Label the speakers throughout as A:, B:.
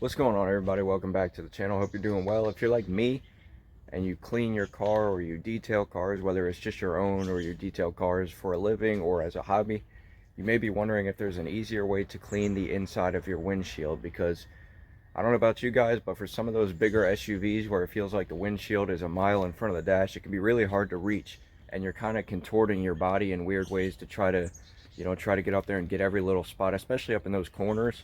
A: What's going on, everybody? Welcome back to the channel. Hope you're doing well. If you're like me and you clean your car or you detail cars, whether it's just your own or you detail cars for a living or as a hobby, you may be wondering if there's an easier way to clean the inside of your windshield, because I don't know about you guys, but for some of those bigger SUVs where it feels like the windshield is a mile in front of the dash, it can be really hard to reach, and you're kind of contorting your body in weird ways to try to get up there and get every little spot, especially up in those corners.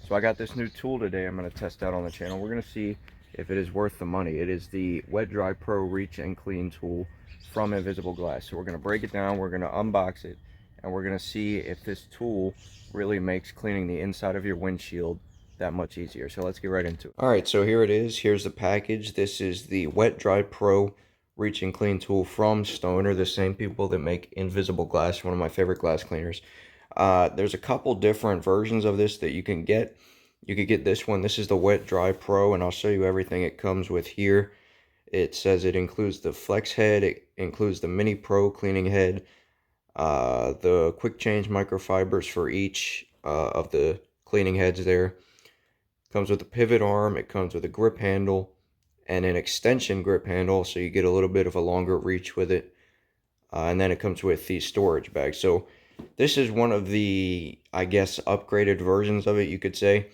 A: So I got this new tool today I'm going to test out on the channel. We're going to see if it is worth the money. It is the Wet Dry Pro Reach and Clean tool from Invisible Glass. So we're going to break it down, we're going to unbox it, and we're going to see if this tool really makes cleaning the inside of your windshield that much easier. So let's get right into it. All right, so here it is. Here's the package. This is the Wet Dry Pro Reach and Clean tool from Stoner, the same people that make Invisible Glass, one of my favorite glass cleaners. There's a couple different versions of this that you can get. You could get this one. This is the Wet Dry Pro, and I'll show you everything it comes with here. It says it includes the flex head, it includes the mini pro cleaning head, the quick change microfibers for each of the cleaning heads there. Comes with a pivot arm, it comes with a grip handle and an extension grip handle, so you get a little bit of a longer reach with it. And then it comes with the storage bag. So this is one of the, I guess, upgraded versions of it, you could say.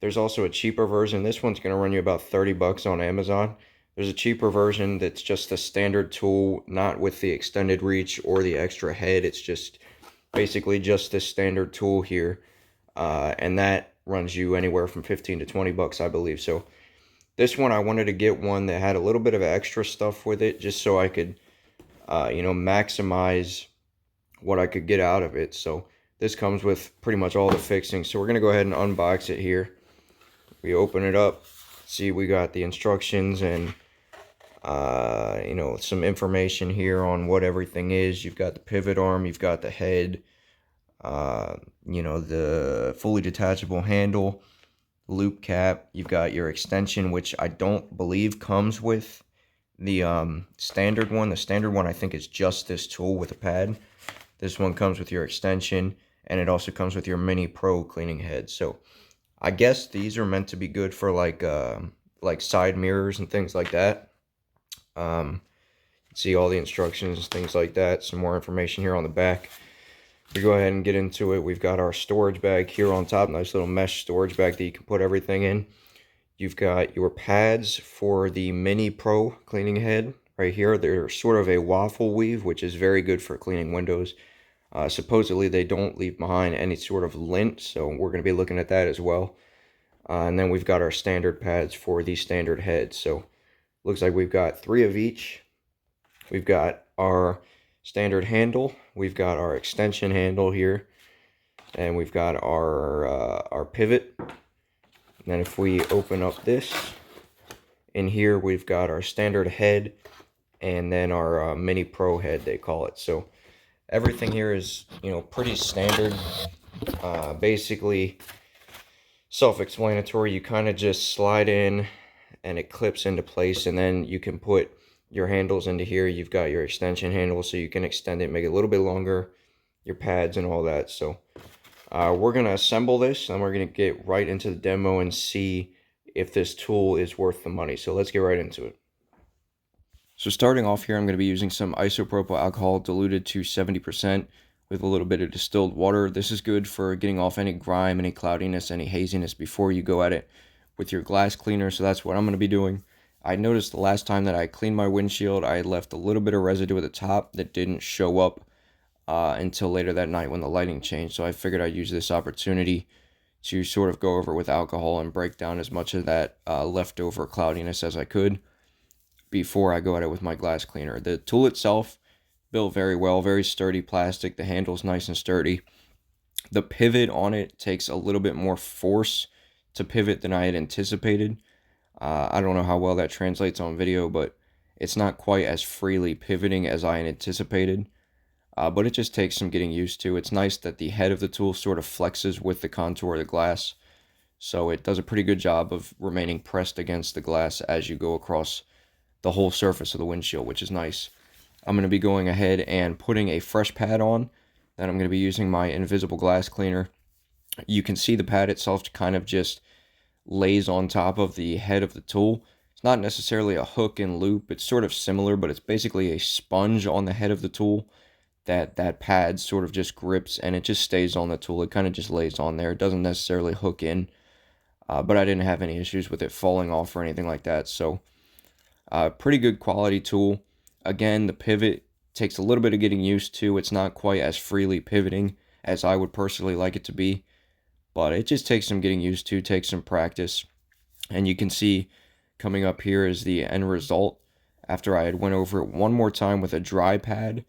A: There's also a cheaper version. This one's going to run you about 30 bucks on Amazon. There's a cheaper version that's just the standard tool, not with the extended reach or the extra head. It's just basically just this standard tool here. And that runs you anywhere from 15 to 20 bucks, I believe. So this one, I wanted to get one that had a little bit of extra stuff with it, just so I could, maximize what I could get out of it. So this comes with pretty much all the fixings. So we're going to go ahead and unbox it here. We open it up, see we got the instructions and some information here on what everything is. You've got the pivot arm, you've got the head, the fully detachable handle, loop cap, you've got your extension, which I don't believe comes with the standard one. The standard one, I think, is just this tool with a pad. This one comes with your extension, and it also comes with your mini pro cleaning head. So I guess these are meant to be good for like side mirrors and things like that. See all the instructions, things like that. Some more information here on the back. We go ahead and get into it. We've got our storage bag here on top, nice little mesh storage bag that you can put everything in. You've got your pads for the mini pro cleaning head right here. They're sort of a waffle weave, which is very good for cleaning windows. Supposedly they don't leave behind any sort of lint, so we're going to be looking at that as well. And then we've got our standard pads for the standard heads. So looks like we've got 3 of each. We've got our standard handle, we've got our extension handle here, and we've got our pivot. And then if we open up this, in here we've got our standard head and then our mini pro head, they call it. So everything here is, pretty standard. Basically self-explanatory. You kind of just slide in and it clips into place, and then you can put your handles into here. You've got your extension handle, so you can extend it, make it a little bit longer, your pads and all that. So we're going to assemble this, and we're going to get right into the demo and see if this tool is worth the money. So let's get right into it. So starting off here, I'm going to be using some isopropyl alcohol diluted to 70% with a little bit of distilled water. This is good for getting off any grime, any cloudiness, any haziness before you go at it with your glass cleaner. So that's what I'm going to be doing. I noticed the last time that I cleaned my windshield, I left a little bit of residue at the top that didn't show up until later that night when the lighting changed. So I figured I'd use this opportunity to sort of go over with alcohol and break down as much of that leftover cloudiness as I could before I go at it with my glass cleaner. The tool itself, built very well, very sturdy plastic. The handle's nice and sturdy. The pivot on it takes a little bit more force to pivot than I had anticipated. I don't know how well that translates on video, but it's not quite as freely pivoting as I had anticipated. But it just takes some getting used to. It's nice that the head of the tool sort of flexes with the contour of the glass, so it does a pretty good job of remaining pressed against the glass as you go across the whole surface of the windshield, which is nice. I'm going to be going ahead and putting a fresh pad on. Then I'm going to be using my Invisible Glass Cleaner. You can see the pad itself kind of just lays on top of the head of the tool. It's not necessarily a hook and loop. It's sort of similar, but it's basically a sponge on the head of the tool that pad sort of just grips, and it just stays on the tool. It kind of just lays on there. It doesn't necessarily hook in, but I didn't have any issues with it falling off or anything like that. So pretty good quality tool. Again, the pivot takes a little bit of getting used to. It's not quite as freely pivoting as I would personally like it to be, but it just takes some getting used to, takes some practice. And you can see coming up here is the end result after I had went over it one more time with a dry pad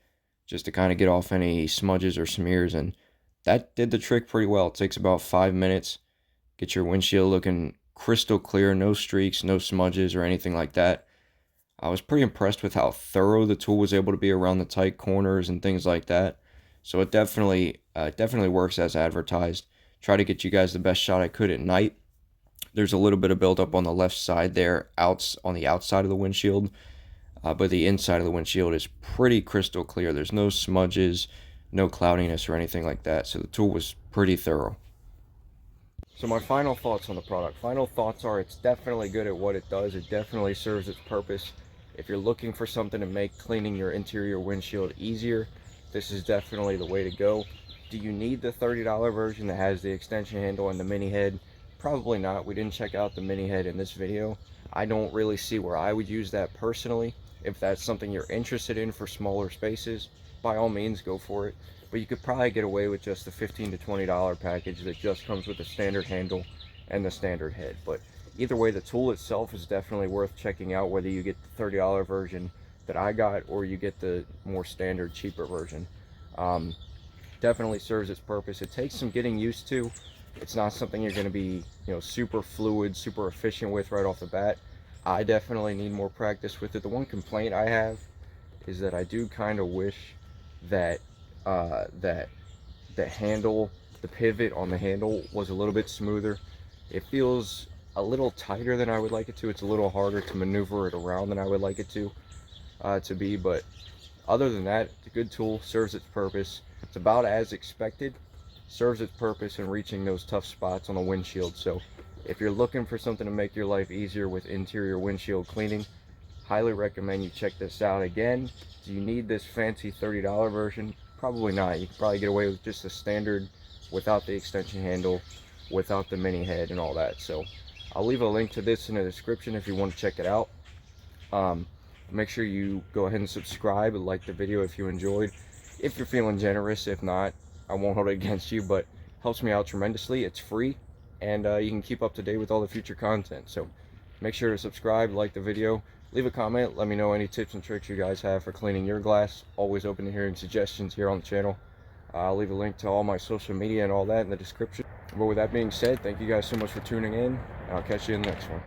A: just to kind of get off any smudges or smears, and that did the trick pretty well. It takes about 5 minutes. Get your windshield looking crystal clear, no streaks, no smudges or anything like that. I was pretty impressed with how thorough the tool was able to be around the tight corners and things like that. So it definitely works as advertised. Try to get you guys the best shot I could at night. There's a little bit of buildup on the left side there, on the outside of the windshield, but the inside of the windshield is pretty crystal clear. There's no smudges, no cloudiness or anything like that. So the tool was pretty thorough. So my final thoughts on the product. Final thoughts are it's definitely good at what it does. It definitely serves its purpose. If you're looking for something to make cleaning your interior windshield easier, this is definitely the way to go. Do you need the $30 version that has the extension handle and the mini head? Probably not. We didn't check out the mini head in this video. I don't really see where I would use that personally. If that's something you're interested in for smaller spaces, by all means go for it. But you could probably get away with just the $15 to $20 package that just comes with the standard handle and the standard head. But either way, the tool itself is definitely worth checking out, whether you get the $30 version that I got or you get the more standard, cheaper version. Definitely serves its purpose. It takes some getting used to. It's not something you're going to be, super fluid, super efficient with right off the bat. I definitely need more practice with it. The one complaint I have is that I do kind of wish that that the handle, the pivot on the handle was a little bit smoother. It feels a little tighter than I would like it to. It's a little harder to maneuver it around than I would like it to be. But other than that, it's a good tool, serves its purpose. It's about as expected, serves its purpose in reaching those tough spots on the windshield. So if you're looking for something to make your life easier with interior windshield cleaning, highly recommend you check this out. Again, do you need this fancy $30 version? Probably not. You can probably get away with just the standard without the extension handle, without the mini head and all that. So I'll leave a link to this in the description if you want to check it out. Make sure you go ahead and subscribe and like the video if you enjoyed. If you're feeling generous, if not, I won't hold it against you, but helps me out tremendously. It's free, and you can keep up to date with all the future content. So make sure to subscribe, like the video, leave a comment, let me know any tips and tricks you guys have for cleaning your glass. Always open to hearing suggestions here on the channel. I'll leave a link to all my social media and all that in the description. But with that being said, thank you guys so much for tuning in, and I'll catch you in the next one.